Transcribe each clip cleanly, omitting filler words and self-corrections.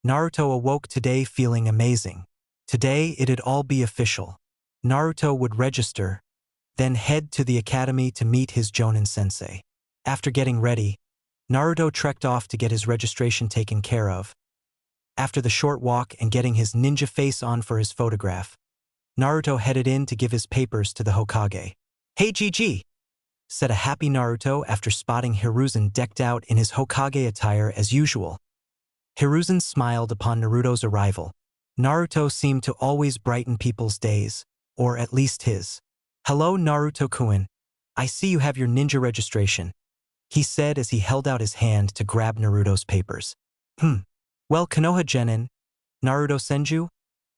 Naruto awoke today feeling amazing. Today it'd all be official. Naruto would register, then head to the academy to meet his Jonin sensei. After getting ready, Naruto trekked off to get his registration taken care of. After the short walk and getting his ninja face on for his photograph, Naruto headed in to give his papers to the Hokage. "Hey GG," said a happy Naruto after spotting Hiruzen decked out in his Hokage attire as usual. Hiruzen smiled upon Naruto's arrival. Naruto seemed to always brighten people's days, or at least his. "Hello Naruto-kun, I see you have your ninja registration," he said as he held out his hand to grab Naruto's papers. Well, Konoha Genin, Naruto Senju,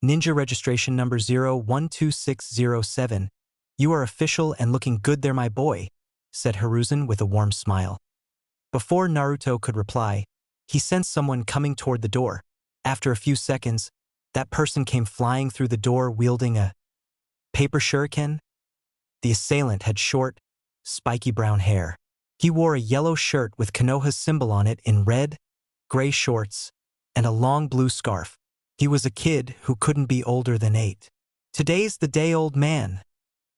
ninja registration number 012607. You are official and looking good there, my boy, said Hiruzen with a warm smile. Before Naruto could reply, he sensed someone coming toward the door. After a few seconds, that person came flying through the door wielding a paper shuriken. The assailant had short, spiky brown hair. He wore a yellow shirt with Konoha's symbol on it in red, gray shorts, and a long blue scarf. He was a kid who couldn't be older than 8. "Today's the day, old man,"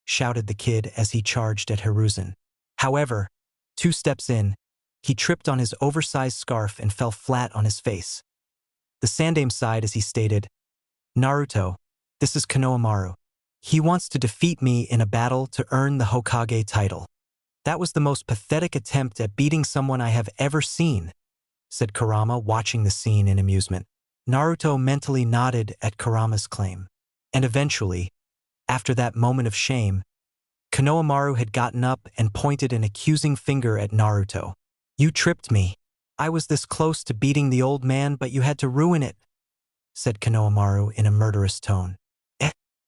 shouted the kid as he charged at Hiruzen. However, 2 steps in, he tripped on his oversized scarf and fell flat on his face. The Sandaime sighed as he stated, "Naruto, this is Konohamaru. He wants to defeat me in a battle to earn the Hokage title." "That was the most pathetic attempt at beating someone I have ever seen," said Kurama, watching the scene in amusement. Naruto mentally nodded at Kurama's claim. And eventually, after that moment of shame, Konohamaru had gotten up and pointed an accusing finger at Naruto. "You tripped me. I was this close to beating the old man, but you had to ruin it," said Konohamaru in a murderous tone.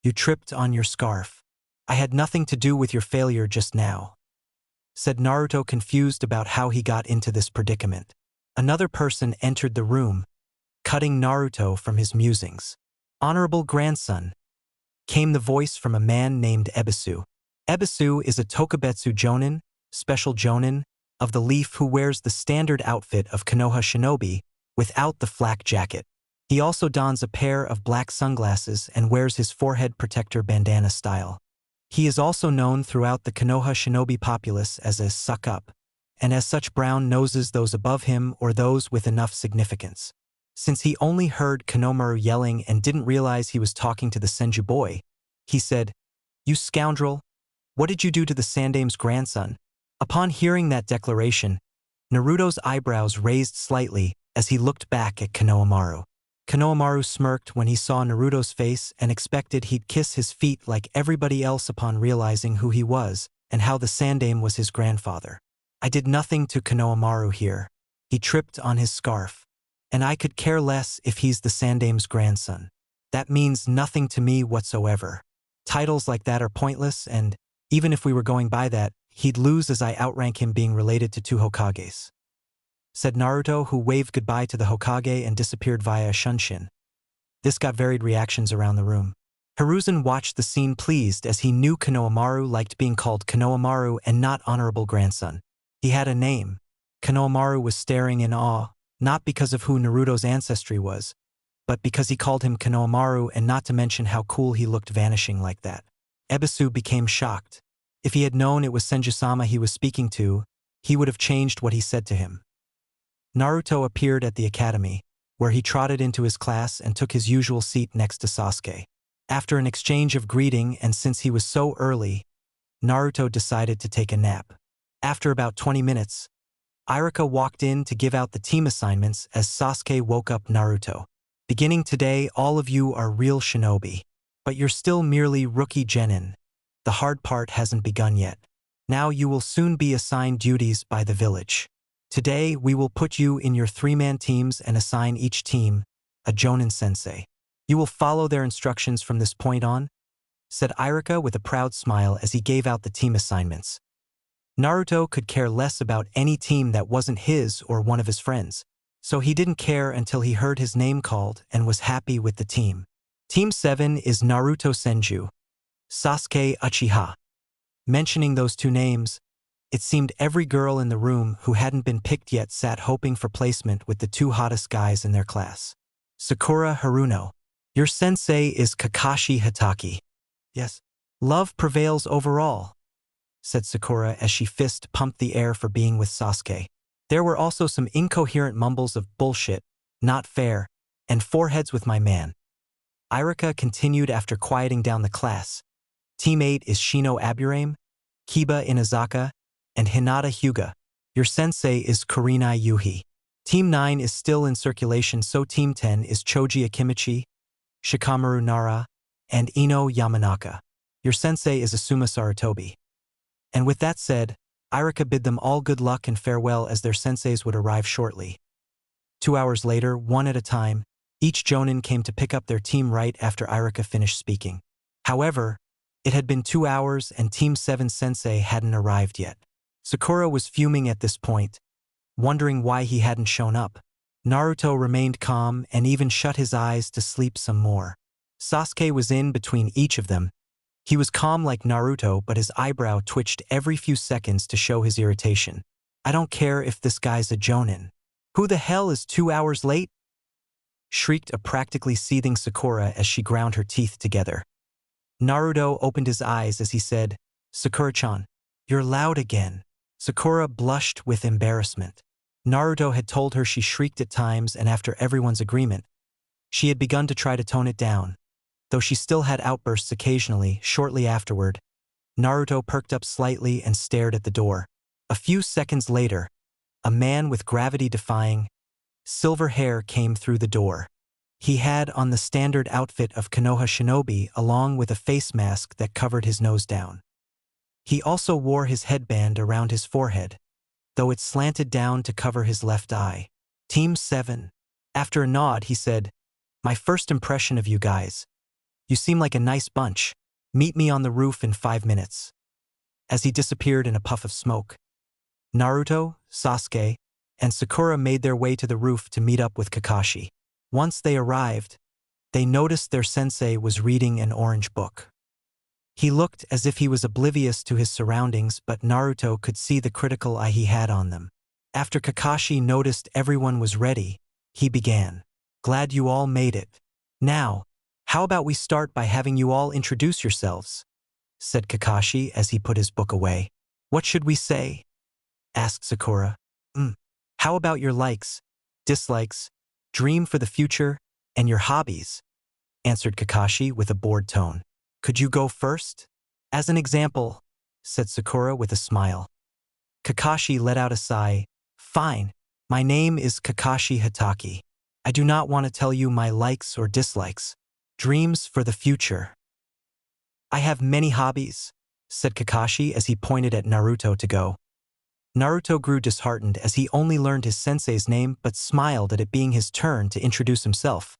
You tripped on your scarf. I had nothing to do with your failure just now," said Naruto, confused about how he got into this predicament. Another person entered the room, cutting Naruto from his musings. "Honorable grandson," came the voice from a man named Ebisu. Ebisu is a Tokubetsu Jonin, special Jonin, of the leaf who wears the standard outfit of Konoha Shinobi without the flak jacket. He also dons a pair of black sunglasses and wears his forehead protector bandana style. He is also known throughout the Konoha Shinobi populace as a suck up, and as such brown noses those above him or those with enough significance. Since he only heard Konohamaru yelling and didn't realize he was talking to the Senju boy, he said, "You scoundrel, what did you do to the Sandaime's grandson?" Upon hearing that declaration, Naruto's eyebrows raised slightly as he looked back at Konohamaru. Konohamaru smirked when he saw Naruto's face and expected he'd kiss his feet like everybody else upon realizing who he was and how the Sandaime was his grandfather. "I did nothing to Konohamaru here. He tripped on his scarf. And I could care less if he's the Sandaime's grandson. That means nothing to me whatsoever. Titles like that are pointless, and even if we were going by that, he'd lose as I outrank him being related to 2 Hokages," said Naruto, who waved goodbye to the Hokage and disappeared via a shunshin. This got varied reactions around the room. Hiruzen watched the scene pleased as he knew Konohamaru liked being called Konohamaru and not honorable grandson. He had a name. Konohamaru was staring in awe, not because of who Naruto's ancestry was, but because he called him Konohamaru and not to mention how cool he looked vanishing like that. Ebisu became shocked. If he had known it was Senju-sama he was speaking to, he would have changed what he said to him. Naruto appeared at the academy, where he trotted into his class and took his usual seat next to Sasuke. After an exchange of greeting and since he was so early, Naruto decided to take a nap. After about 20 minutes, Iruka walked in to give out the team assignments as Sasuke woke up Naruto. "Beginning today, all of you are real shinobi. But you're still merely rookie genin. The hard part hasn't begun yet. Now you will soon be assigned duties by the village. Today, we will put you in your 3-man teams and assign each team a Jonin sensei. You will follow their instructions from this point on," said Iruka with a proud smile as he gave out the team assignments. Naruto could care less about any team that wasn't his or one of his friends, so he didn't care until he heard his name called and was happy with the team. Team 7 is Naruto Senju, Sasuke Uchiha. Mentioning those 2 names, it seemed every girl in the room who hadn't been picked yet sat hoping for placement with the 2 hottest guys in their class. Sakura Haruno. Your sensei is Kakashi Hatake. Yes. Love prevails overall, said Sakura as she fist-pumped the air for being with Sasuke. There were also some incoherent mumbles of bullshit, not fair, and foreheads with my man. Irika continued after quieting down the class. Team 8 is Shino Aburame, Kiba Inazaka, and Hinata Hyuga. Your sensei is Kurenai Yuhi. Team 9 is still in circulation, so Team 10 is Choji Akimichi, Shikamaru Nara, and Ino Yamanaka. Your sensei is Asuma Sarutobi. And with that said, Irika bid them all good luck and farewell as their senseis would arrive shortly. 2 hours later, one at a time, each Jonin came to pick up their team right after Irika finished speaking. However, it had been 2 hours and Team 7 sensei hadn't arrived yet. Sakura was fuming at this point, wondering why he hadn't shown up. Naruto remained calm and even shut his eyes to sleep some more. Sasuke was in between each of them. He was calm like Naruto, but his eyebrow twitched every few seconds to show his irritation. I don't care if this guy's a Jonin. Who the hell is 2 hours late? Shrieked a practically seething Sakura as she ground her teeth together. Naruto opened his eyes as he said, Sakura-chan, you're loud again. Sakura blushed with embarrassment. Naruto had told her she shrieked at times, and after everyone's agreement, she had begun to try to tone it down. Though she still had outbursts occasionally, shortly afterward, Naruto perked up slightly and stared at the door. A few seconds later, a man with gravity-defying, silver hair came through the door. He had on the standard outfit of Konoha shinobi along with a face mask that covered his nose down. He also wore his headband around his forehead, though it slanted down to cover his left eye. Team 7. After a nod, he said, My first impression of you guys. You seem like a nice bunch. Meet me on the roof in 5 minutes. As he disappeared in a puff of smoke, Naruto, Sasuke, and Sakura made their way to the roof to meet up with Kakashi. Once they arrived, they noticed their sensei was reading an orange book. He looked as if he was oblivious to his surroundings, but Naruto could see the critical eye he had on them. After Kakashi noticed everyone was ready, he began. Glad you all made it. Now, how about we start by having you all introduce yourselves? Said Kakashi as he put his book away. What should we say? Asked Sakura. How about your likes, dislikes, dream for the future, and your hobbies? Answered Kakashi with a bored tone. Could you go first? As an example, said Sakura with a smile. Kakashi let out a sigh. Fine, my name is Kakashi Hatake. I do not want to tell you my likes or dislikes. Dreams for the future. I have many hobbies, said Kakashi as he pointed at Naruto to go. Naruto grew disheartened as he only learned his sensei's name but smiled at it being his turn to introduce himself.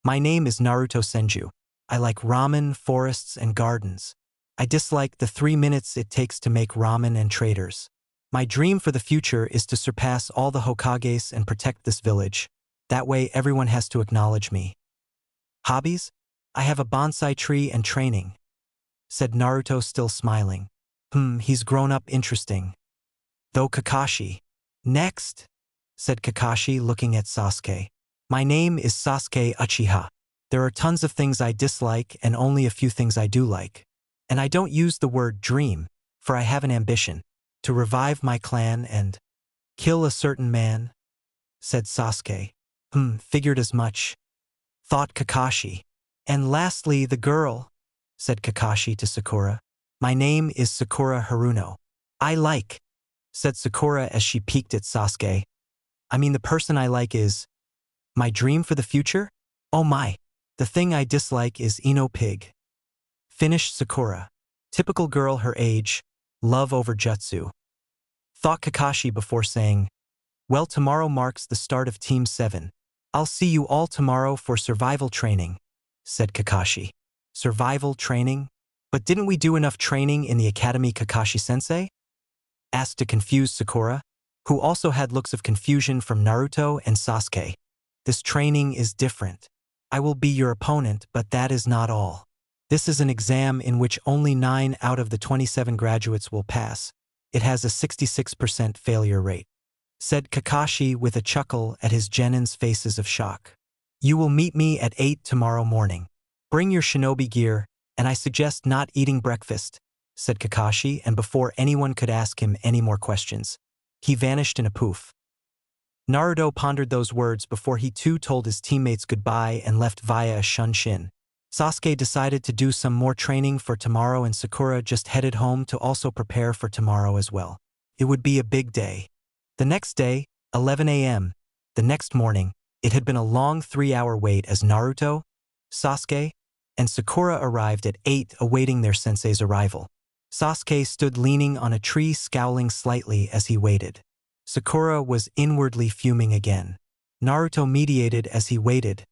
My name is Naruto Senju. I like ramen, forests, and gardens. I dislike the 3 minutes it takes to make ramen and traders. My dream for the future is to surpass all the Hokages and protect this village. That way everyone has to acknowledge me. Hobbies? I have a bonsai tree and training, said Naruto still smiling. He's grown up interesting. Though Kakashi. Next, said Kakashi looking at Sasuke. My name is Sasuke Uchiha. There are tons of things I dislike and only a few things I do like. And I don't use the word dream, for I have an ambition. To revive my clan and kill a certain man, said Sasuke. Figured as much, thought Kakashi. And lastly, the girl, said Kakashi to Sakura. My name is Sakura Haruno. I like, said Sakura as she peeked at Sasuke. I mean, the person I like is my dream for the future? Oh my. The thing I dislike is Ino Pig. Finished Sakura. Typical girl her age, love over jutsu. Thought Kakashi before saying, Well, tomorrow marks the start of Team 7. I'll see you all tomorrow for survival training, said Kakashi. Survival training? But didn't we do enough training in the academy, Kakashi-sensei? Asked a confused Sakura, who also had looks of confusion from Naruto and Sasuke. This training is different. I will be your opponent, but that is not all. This is an exam in which only 9 out of the 27 graduates will pass. It has a 66% failure rate, said Kakashi with a chuckle at his genin's faces of shock. You will meet me at 8 tomorrow morning. Bring your shinobi gear, and I suggest not eating breakfast, said Kakashi, and before anyone could ask him any more questions, he vanished in a poof. Naruto pondered those words before he too told his teammates goodbye and left via a shunshin. Sasuke decided to do some more training for tomorrow, and Sakura just headed home to also prepare for tomorrow as well. It would be a big day. The next day, 11 a.m., the next morning, it had been a long 3-hour wait as Naruto, Sasuke, and Sakura arrived at 8 awaiting their sensei's arrival. Sasuke stood leaning on a tree scowling slightly as he waited. Sakura was inwardly fuming again. Naruto mediated as he waited,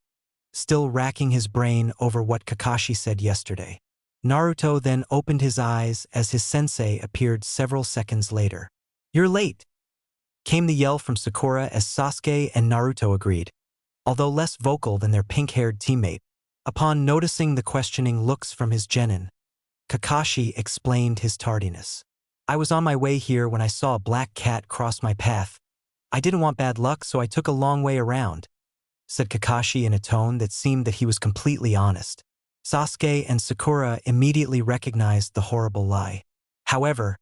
still racking his brain over what Kakashi said yesterday. Naruto then opened his eyes as his sensei appeared several seconds later. "You're late," came the yell from Sakura as Sasuke and Naruto agreed, although less vocal than their pink-haired teammate. Upon noticing the questioning looks from his genin, Kakashi explained his tardiness. "I was on my way here when I saw a black cat cross my path. I didn't want bad luck, so I took a long way around," said Kakashi in a tone that seemed that he was completely honest. Sasuke and Sakura immediately recognized the horrible lie. However,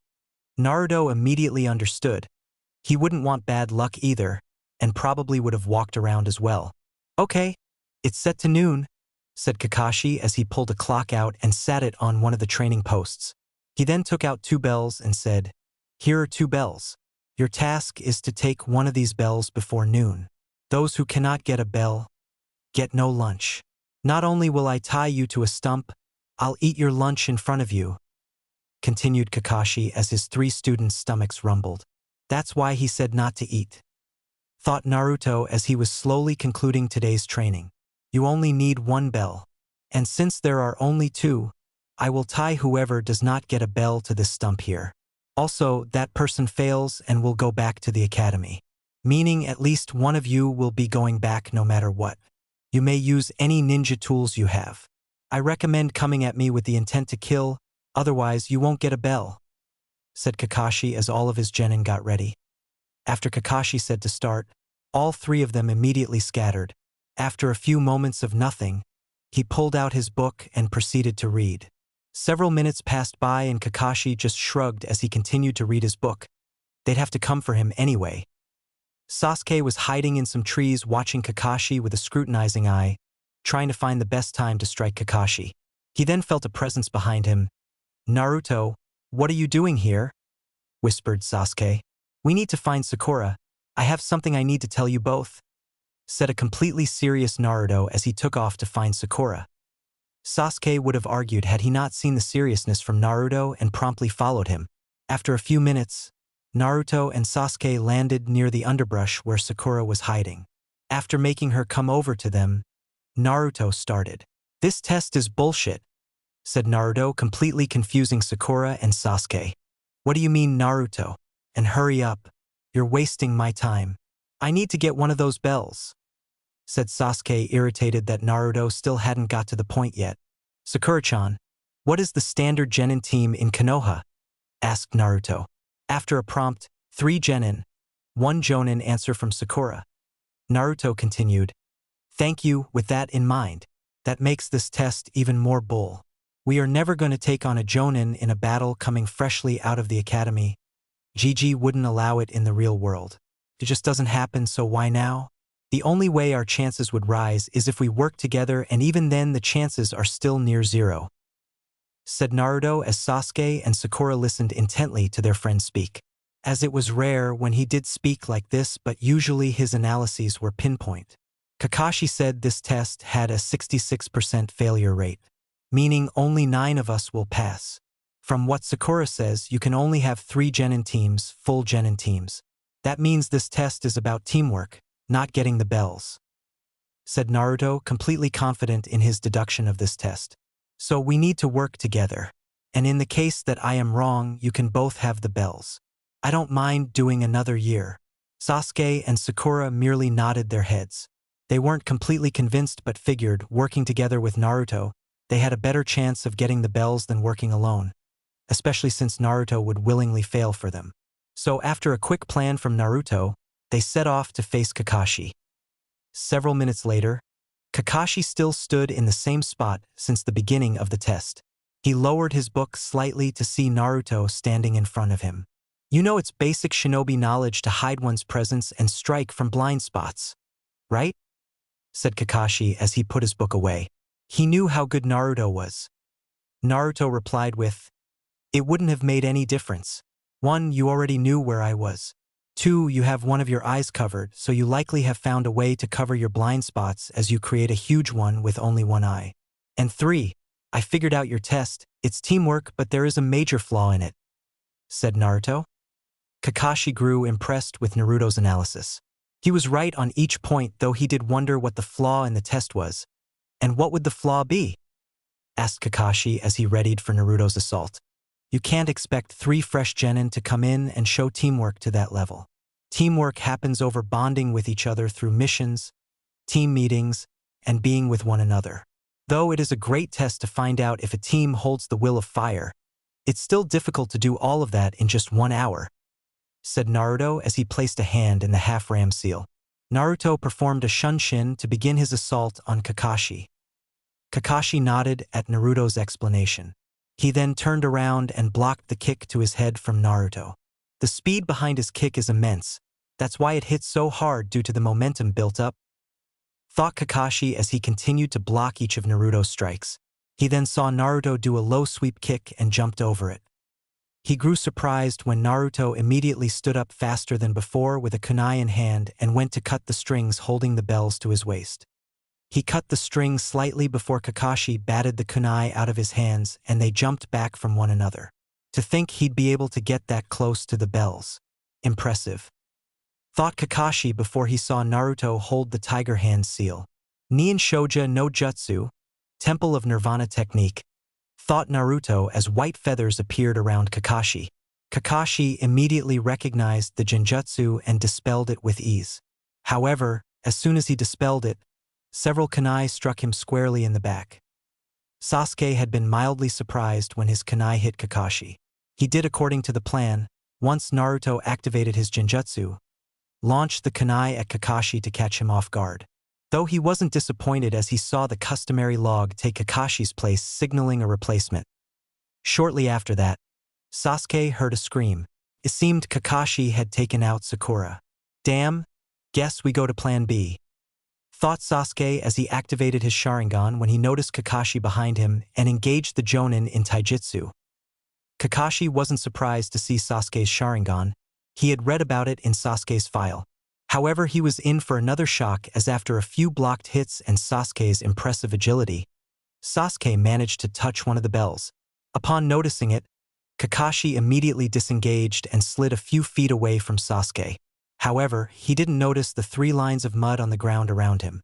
Naruto immediately understood. He wouldn't want bad luck either, and probably would have walked around as well. "Okay, it's set to noon," said Kakashi as he pulled a clock out and sat it on one of the training posts. He then took out 2 bells and said, "Here are 2 bells. Your task is to take one of these bells before noon. Those who cannot get a bell, get no lunch. Not only will I tie you to a stump, I'll eat your lunch in front of you," continued Kakashi as his 3 students' stomachs rumbled. "That's why he said not to eat," thought Naruto as he was slowly concluding today's training. "You only need 1 bell. And since there are only 2, I will tie whoever does not get a bell to this stump here. Also, that person fails and will go back to the academy. Meaning at least one of you will be going back no matter what. You may use any ninja tools you have. I recommend coming at me with the intent to kill, otherwise you won't get a bell," said Kakashi as all of his genin got ready. After Kakashi said to start, all 3 of them immediately scattered. After a few moments of nothing, he pulled out his book and proceeded to read. Several minutes passed by and Kakashi just shrugged as he continued to read his book. They'd have to come for him anyway. Sasuke was hiding in some trees watching Kakashi with a scrutinizing eye, trying to find the best time to strike Kakashi. He then felt a presence behind him. "Naruto, what are you doing here?" whispered Sasuke. "We need to find Sakura. I have something I need to tell you both," said a completely serious Naruto as he took off to find Sakura. Sasuke would have argued had he not seen the seriousness from Naruto and promptly followed him. After a few minutes, Naruto and Sasuke landed near the underbrush where Sakura was hiding. After making her come over to them, Naruto started. "This test is bullshit," said Naruto, completely confusing Sakura and Sasuke. "What do you mean, Naruto? And hurry up. You're wasting my time. I need to get one of those bells," said Sasuke, irritated that Naruto still hadn't got to the point yet. "Sakura-chan, what is the standard genin team in Konoha?" asked Naruto. After a prompt, 3 genin, 1 jonin answer from Sakura. Naruto continued, "Thank you. With that in mind, that makes this test even more bull. We are never going to take on a jonin in a battle coming freshly out of the academy. GG wouldn't allow it in the real world. It just doesn't happen, so why now? The only way our chances would rise is if we work together, and even then the chances are still near 0. Said Naruto as Sasuke and Sakura listened intently to their friend speak. As it was rare when he did speak like this, but usually his analyses were pinpoint. Kakashi said this test had a 66% failure rate, meaning only 9 of us will pass. From what Sakura says, you can only have 3 genin teams, full genin teams. That means this test is about teamwork, not getting the bells," said Naruto, completely confident in his deduction of this test. "So we need to work together. And in the case that I am wrong, you can both have the bells. I don't mind doing another year." Sasuke and Sakura merely nodded their heads. They weren't completely convinced but figured, working together with Naruto, they had a better chance of getting the bells than working alone, especially since Naruto would willingly fail for them. So after a quick plan from Naruto, they set off to face Kakashi. Several minutes later, Kakashi still stood in the same spot since the beginning of the test. He lowered his book slightly to see Naruto standing in front of him. You know it's basic shinobi knowledge to hide one's presence and strike from blind spots, right? Said Kakashi as he put his book away. He knew how good Naruto was. Naruto replied with, "It wouldn't have made any difference. 1. You already knew where I was. 2. You have one of your eyes covered, so you likely have found a way to cover your blind spots as you create a huge one with only one eye. And 3. I figured out your test. It's teamwork, but there is a major flaw in it," said Naruto. Kakashi grew impressed with Naruto's analysis. He was right on each point, though he did wonder what the flaw in the test was. And what would the flaw be? Asked Kakashi as he readied for Naruto's assault. You can't expect 3 fresh genin to come in and show teamwork to that level. Teamwork happens over bonding with each other through missions, team meetings, and being with one another. Though it is a great test to find out if a team holds the will of fire, it's still difficult to do all of that in just 1 hour, said Naruto as he placed a hand in the half-ram seal. Naruto performed a shunshin to begin his assault on Kakashi. Kakashi nodded at Naruto's explanation. He then turned around and blocked the kick to his head from Naruto. The speed behind his kick is immense. That's why it hit so hard due to the momentum built up, thought Kakashi as he continued to block each of Naruto's strikes. He then saw Naruto do a low sweep kick and jumped over it. He grew surprised when Naruto immediately stood up faster than before with a kunai in hand and went to cut the strings holding the bells to his waist. He cut the string slightly before Kakashi batted the kunai out of his hands and they jumped back from one another. To think he'd be able to get that close to the bells. Impressive, thought Kakashi before he saw Naruto hold the Tiger Hand seal. Nien Shoja no Jutsu, Temple of Nirvana technique, thought Naruto as white feathers appeared around Kakashi. Kakashi immediately recognized the genjutsu and dispelled it with ease. However, as soon as he dispelled it, several kunai struck him squarely in the back. Sasuke had been mildly surprised when his kunai hit Kakashi. He did according to the plan. Once Naruto activated his genjutsu, launched the kunai at Kakashi to catch him off guard. Though he wasn't disappointed as he saw the customary log take Kakashi's place, signaling a replacement. Shortly after that, Sasuke heard a scream. It seemed Kakashi had taken out Sakura. Damn, guess we go to plan B, thought Sasuke as he activated his Sharingan when he noticed Kakashi behind him and engaged the Jonin in Taijutsu. Kakashi wasn't surprised to see Sasuke's Sharingan. He had read about it in Sasuke's file. However, he was in for another shock as after a few blocked hits and Sasuke's impressive agility, Sasuke managed to touch one of the bells. Upon noticing it, Kakashi immediately disengaged and slid a few feet away from Sasuke. However, he didn't notice the 3 lines of mud on the ground around him.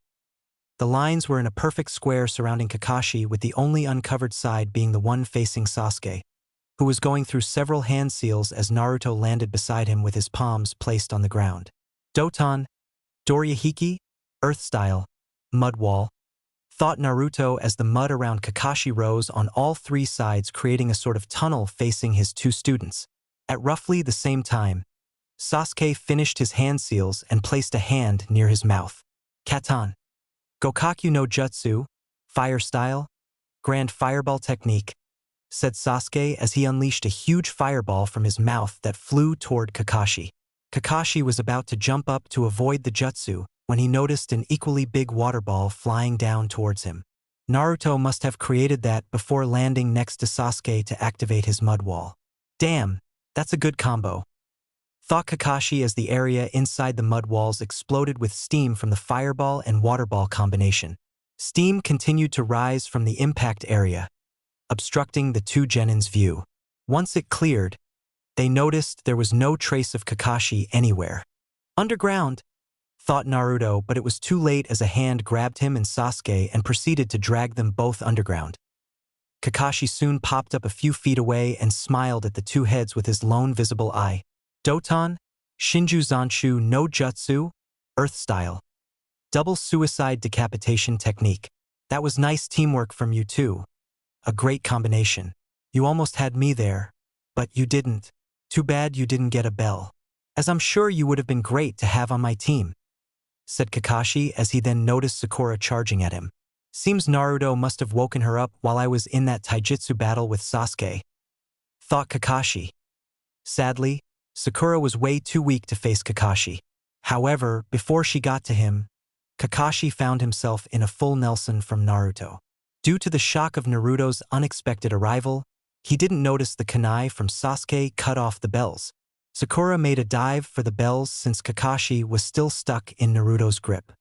The lines were in a perfect square surrounding Kakashi, with the only uncovered side being the one facing Sasuke, who was going through several hand seals as Naruto landed beside him with his palms placed on the ground. Doton, Dorihiki, Earth Style, Mud Wall, thought Naruto as the mud around Kakashi rose on all 3 sides, creating a sort of tunnel facing his 2 students. At roughly the same time, Sasuke finished his hand seals and placed a hand near his mouth. Katan, Gokaku no Jutsu, Fire Style, Grand Fireball Technique, said Sasuke as he unleashed a huge fireball from his mouth that flew toward Kakashi. Kakashi was about to jump up to avoid the jutsu when he noticed an equally big water ball flying down towards him. Naruto must have created that before landing next to Sasuke to activate his mud wall. Damn, that's a good combo, thought Kakashi as the area inside the mud walls exploded with steam from the fireball and water ball combination. Steam continued to rise from the impact area, obstructing the 2 genin's view. Once it cleared, they noticed there was no trace of Kakashi anywhere. Underground, thought Naruto, but it was too late as a hand grabbed him and Sasuke and proceeded to drag them both underground. Kakashi soon popped up a few feet away and smiled at the 2 heads with his lone visible eye. Doton, Shinju Zanshu no Jutsu, Earth Style, Double Suicide Decapitation Technique. That was nice teamwork from you two. A great combination. You almost had me there, but you didn't. Too bad you didn't get a bell, as I'm sure you would have been great to have on my team. said Kakashi as he then noticed Sakura charging at him. Seems Naruto must have woken her up while I was in that taijutsu battle with Sasuke, thought Kakashi. Sadly, Sakura was way too weak to face Kakashi. However, before she got to him, Kakashi found himself in a full Nelson from Naruto. Due to the shock of Naruto's unexpected arrival, he didn't notice the kunai from Sasuke cut off the bells. Sakura made a dive for the bells since Kakashi was still stuck in Naruto's grip.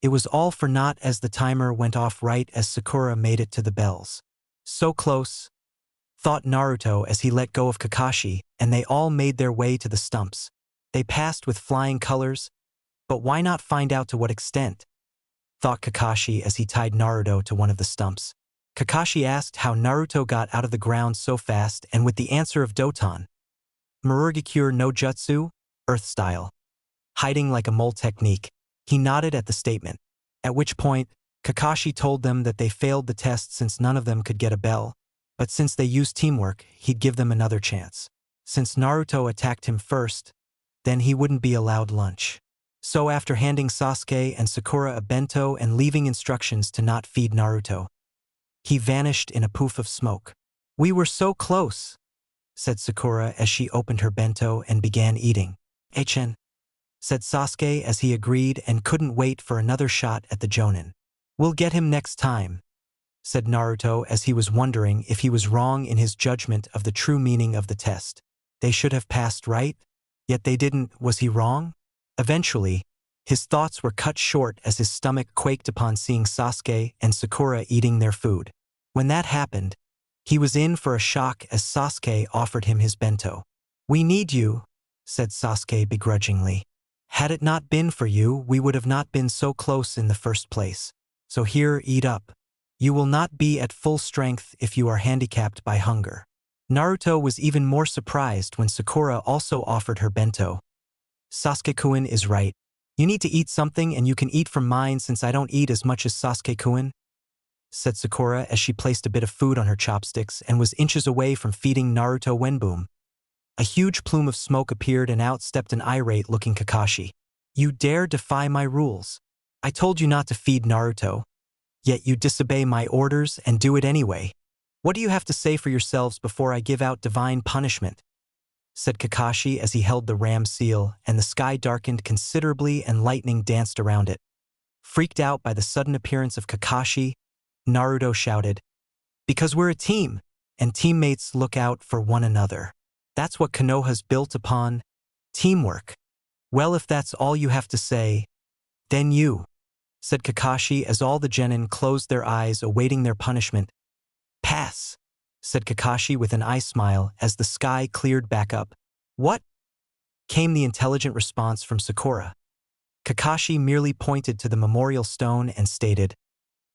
It was all for naught as the timer went off right as Sakura made it to the bells. So close, thought Naruto as he let go of Kakashi, and they all made their way to the stumps. They passed with flying colors, but why not find out to what extent? Thought Kakashi as he tied Naruto to one of the stumps. Kakashi asked how Naruto got out of the ground so fast and with the answer of Doton. Murugakure no Jutsu, Earth style. Hiding like a mole technique. He nodded at the statement. At which point, Kakashi told them that they failed the test since none of them could get a bell, but since they used teamwork, he'd give them another chance. Since Naruto attacked him first, then he wouldn't be allowed lunch. So after handing Sasuke and Sakura a bento and leaving instructions to not feed Naruto, he vanished in a poof of smoke. We were so close, said Sakura as she opened her bento and began eating. Echen, said Sasuke as he agreed and couldn't wait for another shot at the Jonin. We'll get him next time, said Naruto as he was wondering if he was wrong in his judgment of the true meaning of the test. They should have passed, right? Yet they didn't. Was he wrong? Eventually, his thoughts were cut short as his stomach quaked upon seeing Sasuke and Sakura eating their food. When that happened, he was in for a shock as Sasuke offered him his bento. We need you, said Sasuke begrudgingly. Had it not been for you, we would have not been so close in the first place. So here, eat up. You will not be at full strength if you are handicapped by hunger. Naruto was even more surprised when Sakura also offered her bento. Sasuke-kun is right. You need to eat something and you can eat from mine since I don't eat as much as Sasuke-kun, said Sakura as she placed a bit of food on her chopsticks and was inches away from feeding Naruto Wenboom. A huge plume of smoke appeared and out stepped an irate-looking Kakashi. You dare defy my rules. I told you not to feed Naruto, yet you disobey my orders and do it anyway. What do you have to say for yourselves before I give out divine punishment? Said Kakashi as he held the ram seal, and the sky darkened considerably and lightning danced around it. Freaked out by the sudden appearance of Kakashi, Naruto shouted, Because we're a team, and teammates look out for one another. That's what Konoha's built upon, teamwork. Well, if that's all you have to say, then you, said Kakashi as all the genin closed their eyes awaiting their punishment. Pass, said Kakashi with an eye smile as the sky cleared back up. What? Came the intelligent response from Sakura. Kakashi merely pointed to the memorial stone and stated,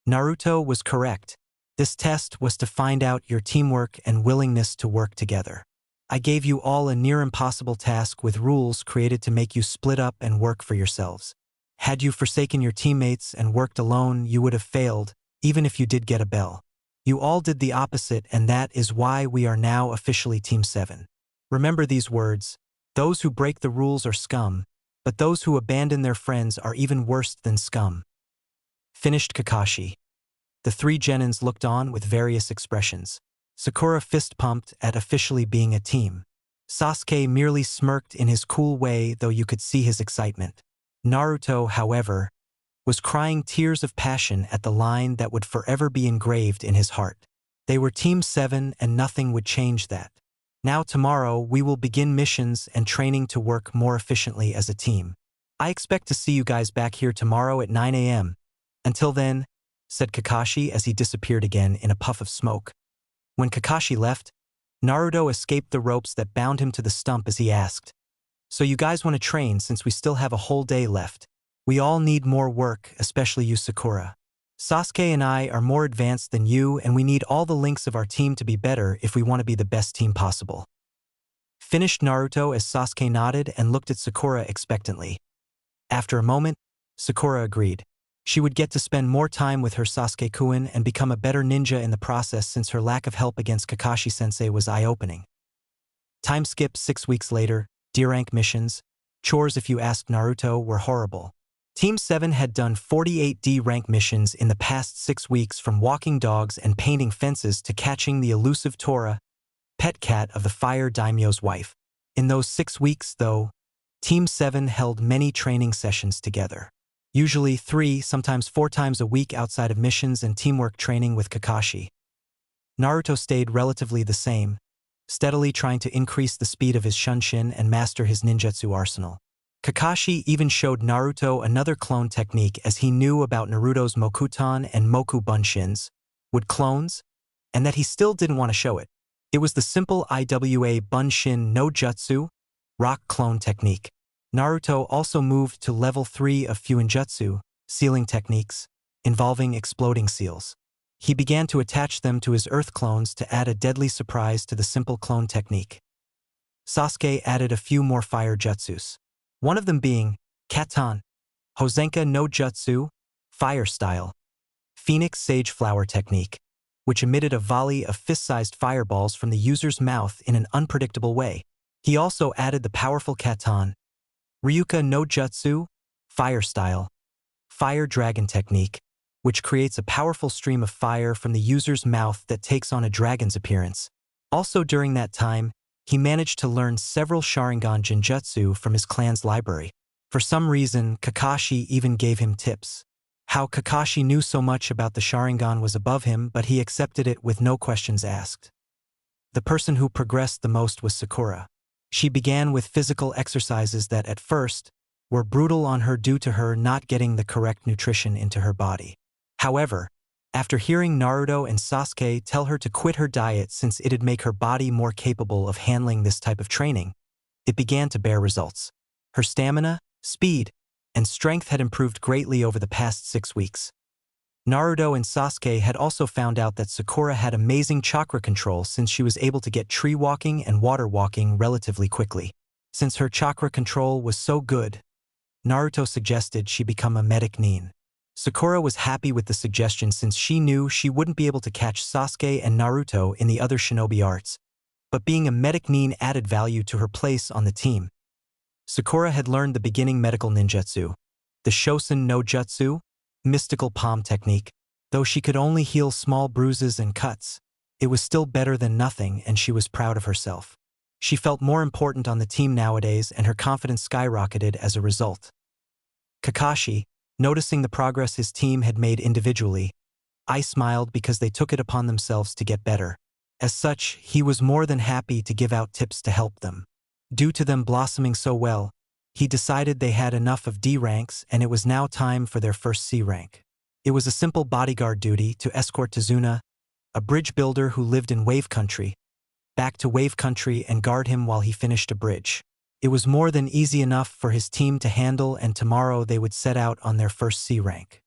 Naruto was correct. This test was to find out your teamwork and willingness to work together. I gave you all a near impossible task with rules created to make you split up and work for yourselves. Had you forsaken your teammates and worked alone, you would have failed, even if you did get a bell. You all did the opposite, and that is why we are now officially Team 7. Remember these words. Those who break the rules are scum, but those who abandon their friends are even worse than scum. Finished Kakashi. The three genins looked on with various expressions. Sakura fist-pumped at officially being a team. Sasuke merely smirked in his cool way, though you could see his excitement. Naruto, however, was crying tears of passion at the line that would forever be engraved in his heart. They were Team 7 and nothing would change that. Now tomorrow we will begin missions and training to work more efficiently as a team. I expect to see you guys back here tomorrow at 9 a.m. Until then, said Kakashi as he disappeared again in a puff of smoke. When Kakashi left, Naruto escaped the ropes that bound him to the stump as he asked, So you guys want to train since we still have a whole day left? We all need more work, especially you, Sakura. Sasuke and I are more advanced than you, and we need all the links of our team to be better if we want to be the best team possible. Finished Naruto as Sasuke nodded and looked at Sakura expectantly. After a moment, Sakura agreed. She would get to spend more time with her Sasuke-kun and become a better ninja in the process since her lack of help against Kakashi-sensei was eye-opening. Time skip 6 weeks later, D-rank missions, chores if you asked Naruto were horrible. Team 7 had done 48 D rank missions in the past 6 weeks, from walking dogs and painting fences to catching the elusive Tora, pet cat of the Fire Daimyo's wife. In those 6 weeks, though, Team 7 held many training sessions together. Usually 3, sometimes 4 times a week outside of missions and teamwork training with Kakashi. Naruto stayed relatively the same, steadily trying to increase the speed of his shunshin and master his ninjutsu arsenal. Kakashi even showed Naruto another clone technique, as he knew about Naruto's Mokuton and Moku Bunshins, would clones, and that he still didn't want to show it. It was the simple IWA Bunshin no Jutsu, rock clone technique. Naruto also moved to level 3 of Fuinjutsu, sealing techniques, involving exploding seals. He began to attach them to his earth clones to add a deadly surprise to the simple clone technique. Sasuke added a few more fire jutsus, one of them being Katan, Hosenka no Jutsu, fire style, Phoenix Sage Flower technique, which emitted a volley of fist-sized fireballs from the user's mouth in an unpredictable way. He also added the powerful Katan, Ryuka no Jutsu, fire style, fire dragon technique, which creates a powerful stream of fire from the user's mouth that takes on a dragon's appearance. Also during that time, he managed to learn several Sharingan Jinjutsu from his clan's library. For some reason, Kakashi even gave him tips. How Kakashi knew so much about the Sharingan was above him, but he accepted it with no questions asked. The person who progressed the most was Sakura. She began with physical exercises that, at first, were brutal on her due to her not getting the correct nutrition into her body. However, after hearing Naruto and Sasuke tell her to quit her diet since it'd make her body more capable of handling this type of training, it began to bear results. Her stamina, speed, and strength had improved greatly over the past 6 weeks. Naruto and Sasuke had also found out that Sakura had amazing chakra control, since she was able to get tree walking and water walking relatively quickly. Since her chakra control was so good, Naruto suggested she become a medic nin. Sakura was happy with the suggestion, since she knew she wouldn't be able to catch Sasuke and Naruto in the other shinobi arts, but being a medic nin added value to her place on the team. Sakura had learned the beginning medical ninjutsu, the Shosen no Jutsu, mystical palm technique. Though she could only heal small bruises and cuts, it was still better than nothing, and she was proud of herself. She felt more important on the team nowadays, and her confidence skyrocketed as a result. Kakashi, noticing the progress his team had made individually, smiled because they took it upon themselves to get better. As such, he was more than happy to give out tips to help them. Due to them blossoming so well, he decided they had enough of D ranks and it was now time for their first C rank. It was a simple bodyguard duty to escort Tazuna, a bridge builder who lived in Wave Country, back to Wave Country and guard him while he finished a bridge. It was more than easy enough for his team to handle, and tomorrow they would set out on their first C rank.